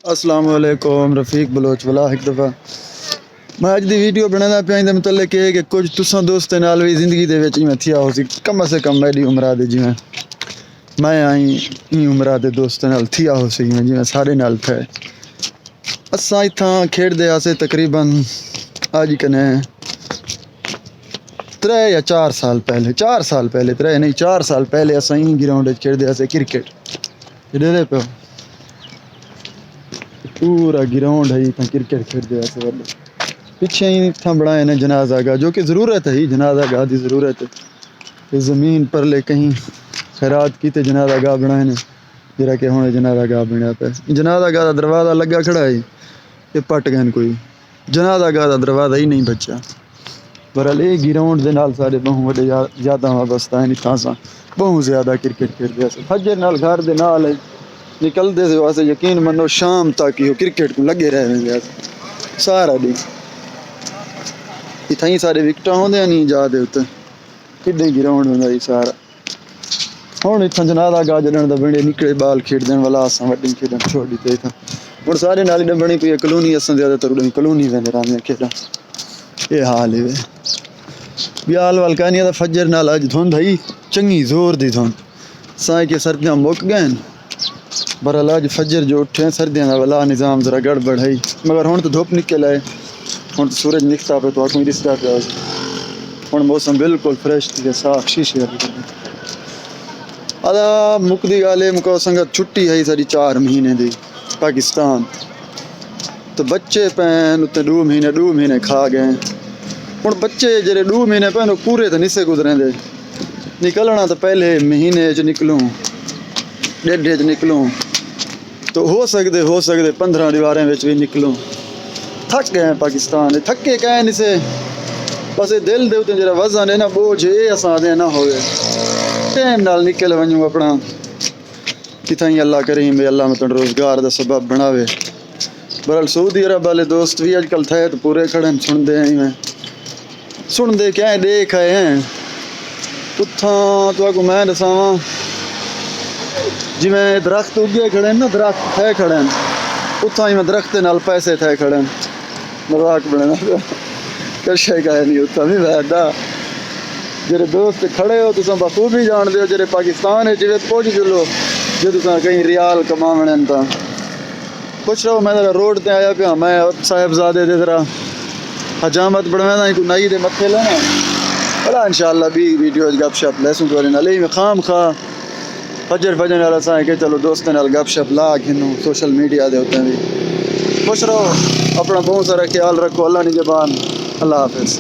السلام علیکم رفیق بلوچ والا ایک دفعہ میں اج دی ویڈیو بنانا پیا دے متعلق ہے کہ کچھ تساں دوستاں نال بھی زندگی دے وچ میں تھیا ہو سی کم سے کم میری عمر دے جویں میں آئی عمر دے دوستاں نال تھیا ہو سی جویں سارے نال تھے اساں ایتھاں کھیڈ دے آسے تقریباً اج کنے 3 یا 4 سال پہلے 4 سال پہلے اساں گراؤنڈ وچ کھیڈ دے آسے کرکٹ جڑے پہ پورا گراؤنڈ ہے تھا کرکٹ کھیڈتے ہیں پیچھے ہی تھا بڑھائے نے جنازہ گاہ جو کہ ضرورت ہے ہی جنازہ گاہ دی ضرورت ہے کہ زمین پر لے کہیں خیرات کی تے جنازہ گاہ بنائے نے جرا کہ ہونے جنازہ گاہ بنیا پہ جنازہ گاہ دا دروازہ لگا کھڑا ہے کہ پٹ گئے کوئی جنازہ گاہ دا دروازہ ہی نہیں بچا برحال یہ گراؤنڈ دے نال سارے بہت وڈے یاداں وابستہ ہیں اتھاں سا بہت زیادہ کرکٹ کھیڈتے ہیں فجر نال گھر دے نال ہے نکلتے سے واسطے یقین منو شام تک یہ کرکٹ کو لگے رہے ہیں سارا دن اتھائی سارے وکٹاں ہوندے نہیں جا دے اتنے کڈے گراؤنڈ ہوندا ہی سارا ہن اتھاں جنازہ گاہ جڑن دا بڑے نکلے بال کھیڈ دین والا اساں وڈی کھیڈن چھوڑ دتے اتھاں ہن سارے نال بنی پئی کلونی اساں زیادہ تر کلونی ویندے رہندے کھیڈن یہ حال ہے بیال وال کہانی دا فجر نال اج دھند ہے چنگی زور دی دھند سائیں کہ سردیاں مک گئے برحال اج فجر جو اٹھے سردیاں دا والا نظام ذرا گڑبڑ ہے مگر ہن تو دھوپ نکل آئے ہن تو سورج نکتا پہ تو کوئی رستا پہ ہن موسم بالکل فریش تھی صاف شیشے ادا مکدی گالے مکو سنگت چھٹی ہے ساری 4 مہینے دی پاکستان تو بچے پین اتنے 2 مہینے کھا گئے ہن بچے جڑے 2 مہینے پین پورے تو نسے گزریں دے نکلنا تو پہلے مہینے چ نکلوں 1.5 چ نکلوں تو ہو سکتے 15 دیواریں وچ بھی نکلوں تھک گئے پاکستان تھکے کہیں نہیں سے بس دل دے اتنے جڑا وزن ہے نا بوجھ یہ اساں دے نہ ہوئے ٹائم نال نکل ونجوں اپنا کتھائی اللہ کریم اللہ متن روزگار دا سبب بناوے برحال سعودی عرب والے دوست بھی اج کل تھے تو پورے کھڑے سن دے کیا دیکھ آئے ہیں اتھاں تو کو میں دساواں جی میں درخت اگے کھڑے ہیں نا درخت تھے کھڑے ہیں اتھاں ہی میں درخت نال پیسے تھے کھڑے ہیں مذاق بننا کرشے کا ہے نہیں اتھاں بھی ویدا جڑے دوست کھڑے ہو تساں بخوبی جان دے ہو جڑے پاکستان ہے جویں پہنچ جلو جے تساں کہیں ریال کماونے تا پوچھ رہا ہوں میں روڈ تے آیا پیا میں صاحبزادے دے ذرا حجامت بڑھوانا کوئی نائی دے متھے لینا بڑا انشاءاللہ بھی ویڈیو گپ شپ لیسوں تو نالے میں خام خواہ فجر نال اساں کہ چلو دوستاں نال گپ شپ لا گھنوں سوشل میڈیا دے اوتے بھی خوش رہو اپنا بہت سارا خیال رکھو اللہ نگہبان اللہ حافظ